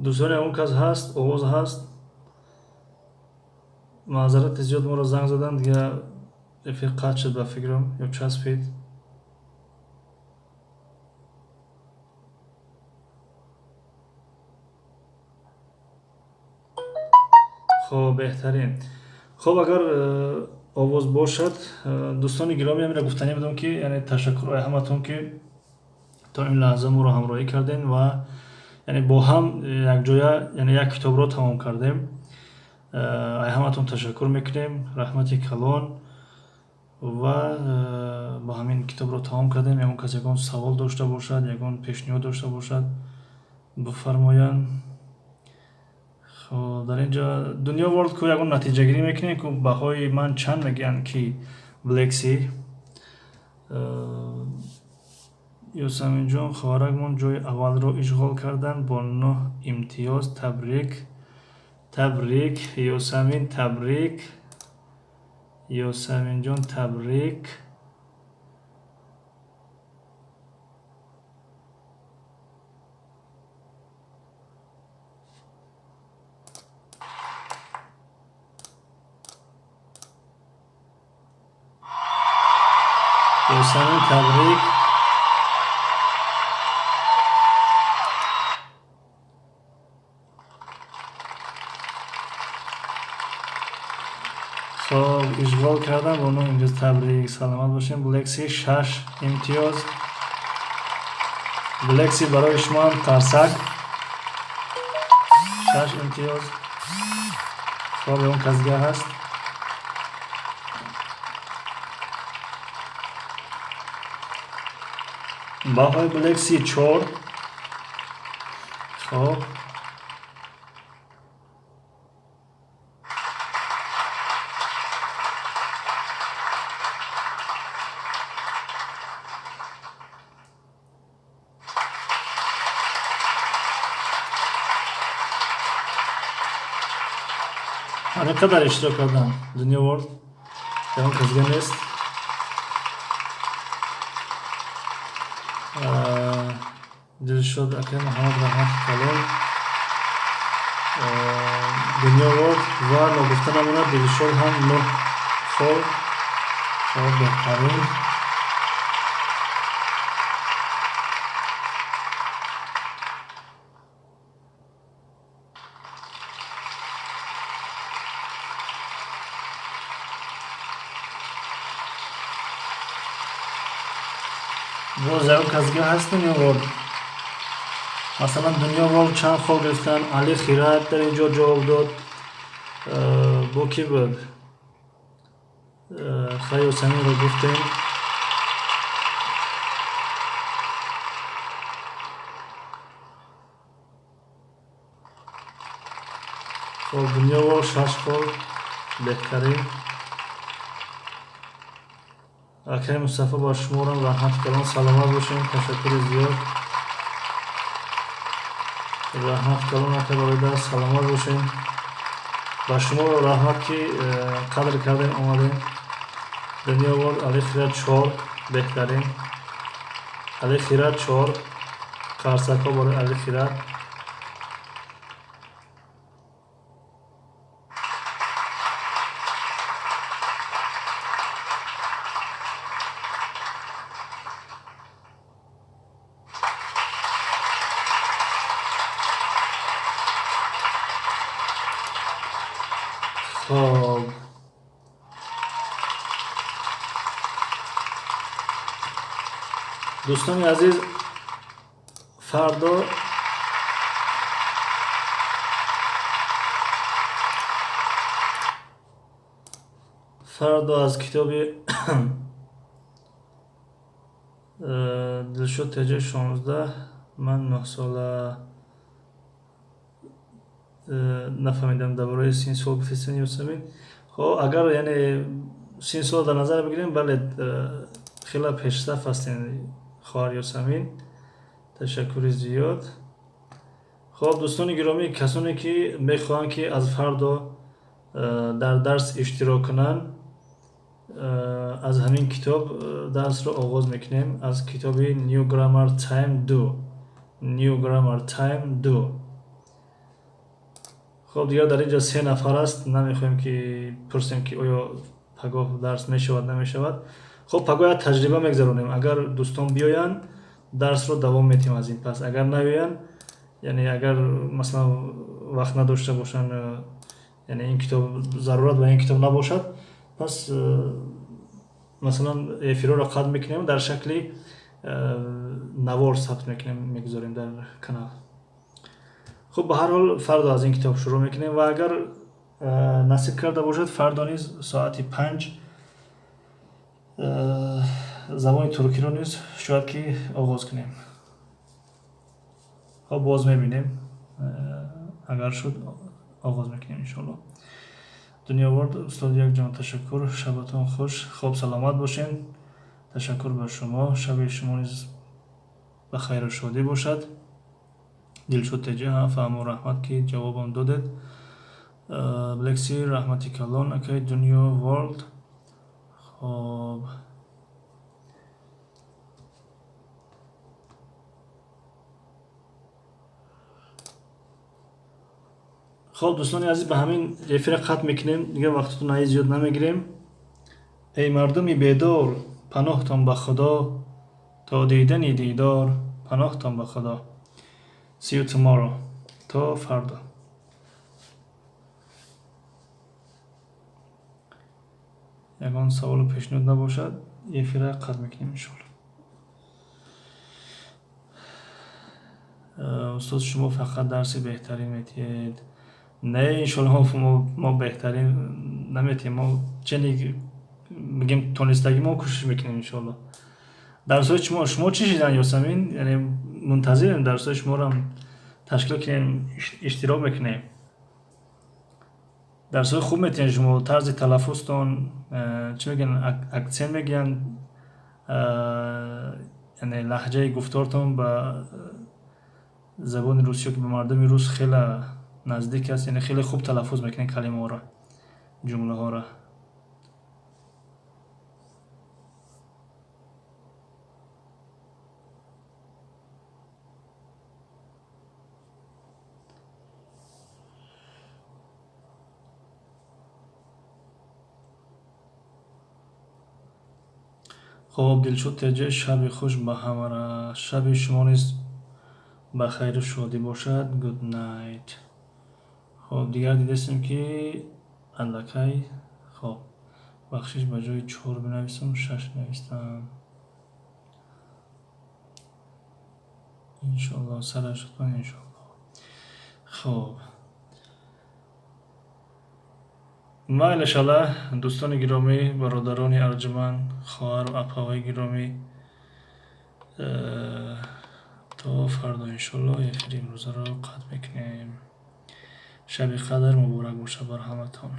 دوستان اون کس هست آواز هست معذرت زیاد ما را زنگ زدن دیگه افی قطع شد به فکرم یا چسبید. خب بهترین. خب اگر آواز باشد دوستان گرامی همین را گفتنی بدم که یعنی تشکر ای همتون که تا این لحظه ما رو همراهی کردین و یعنی با هم یک جای یعنی یک کتاب رو تمام کردیم. ای همتون تشکر میکنیم رحمتی کلان و با همین کتاب رو تمام کردیم. یگان کسی یگان سوال داشته باشد یگان پیشنهاد داشته باشد بفرمایند. خب در اینجا دنیا ورلد کو یگان نتیجه گیری میکنیم که بهای من چند میگن که بلکسی یوسمین جان خواهرکمون جای اول رو اشغال کردن با 9 امتیاز. تبریک یوسمین، تبریک یوسمین جان، تبریک. یوسمین تبریک. خب اشغال کردن با 9 امتیاز. تبریک سلامت باشین. بلکسی 6 امتیاز. بلکسی برای شما هم ترسک 6 امتیاز. خب اون کسگه هست باهای بلکسی 4. خب همه قدر اشتراک کردن دنیا ورلد اون کسگه نیست. دلشاد اکرم محمد رحمت کلان دنیا ورلد و نگفته نمونه دلشاد هم 9. خب بهترین. باز اون کسگه هستن یا ورلد مثلا دنیا ورلد چند خال گرفتن. علی خیرات در اینجا جواب داد. با کی بود؟ خیلی سمین رو گفتیم. خب دنیا ورلد 6 خال بهترین. اکرم مصطفی با شما رو رحمت کلان سلامت باشین. تشکر زیاد. رحمت کلان اکرم برای سلامت باشین. با شما رو رحمت که قدر کردین آمدین. دنیا ورلد علی خیرات 4 بهترین. علی خیرات 4 قرصک ها برای علی خیرات. خب دوستان عزیز فردا از کتاب دلشاد تجه 16 من 9 ساله نفهمیدم درباره سین سال گفتین یوسمین. خب اگر یعنی سین سال در نظر بگیریم بله خیلی پیشرفت هستین خواهر یوسمین. تشکر زیاد. خب دوستان گرامی کسانی که میخواهند که از فردا در درس اشتراک کنند از همین کتاب درس رو آغاز میکنیم. از کتاب New Grammar Time 2. خب دیگر در اینجا 3 نفر است، نمیخوایم که پرسیم که آیا پگاه درس میشود نمیشود. خب پگاه یک تجربه میگذرونیم، اگر دوستان بیاین درس رو دوام میتیم از این پس، اگر نیاین یعنی اگر مثلا وقت نداشته باشن، یعنی این کتاب ضرورت و این کتاب نباشد، پس مثلا افیرو را قطع میکنیم در شکل نوار ثبت میکنیم میگذاریم در کانال. خب به هر حال فردا از این کتاب شروع میکنیم و اگر نصیب کرده باشد فردا نیز ساعت 5 زبان ترکی رو نیز شاید که آغاز کنیم. خب باز میبینیم، اگر شد آغاز میکنیم انشالله. دنیا ورد استاد یک جان تشکر، شبتون خوش، خوب سلامت باشین. تشکر به شما، شب شما نیز به خیر و شادی باشد. دلشد تجه ها فهم و رحمت که جوابم دادید. بلکسی رحمتی کلان اکی دنیا ورلد. خب خب دوستان عزیز به همین افیر ختم میکنیم دیگه، وقتتون ای زیاد نمیگیریم. ای مردمی بیدار پناهتان به خدا، تا دیدنی دیدار پناهتان به خدا. See you tomorrow. تا فردا. یگان سوال و پیشنهاد نباشد افیر ختم میکنیم انشالله. استاد شما فقط درس بهتری میتید؟ نه انشالله ما بهترین نمیتیم، ما چنین بگیم تونستگی ما کوشش میکنیم انشالله. درسای شما چی شدن یاسمین؟ یعنی منتظریم درسای شما رو هم تشکیل کنیم، اشتراک بکنیم. درسای خوب میتین شما، طرز تلفظتون چی میگن، اکسنت میگن، یعنی لهجه گفتارتون به زبان روسیه که به مردم روس خیلی نزدیک است، یعنی خیلی خوب تلفظ میکنین کلمه ها را، جمله ها را. خب دلشد تجه شب خوش به همه را، شب شما نیز به خیر و شادی باشد. گود نایت. خب دیگر دیدستیم که اندکی. خب بخشش به جای 4 بنویسم 6 نویستم انشالله سرش شد انشالله. خب مایل انشالله دوستان گرامی، برادران ارجمند، خواهر و اپاهای گرامی، تا فردا انشالله افیر امروز را قطع میکنیم. شب قدر مبارک باشه بر همتان.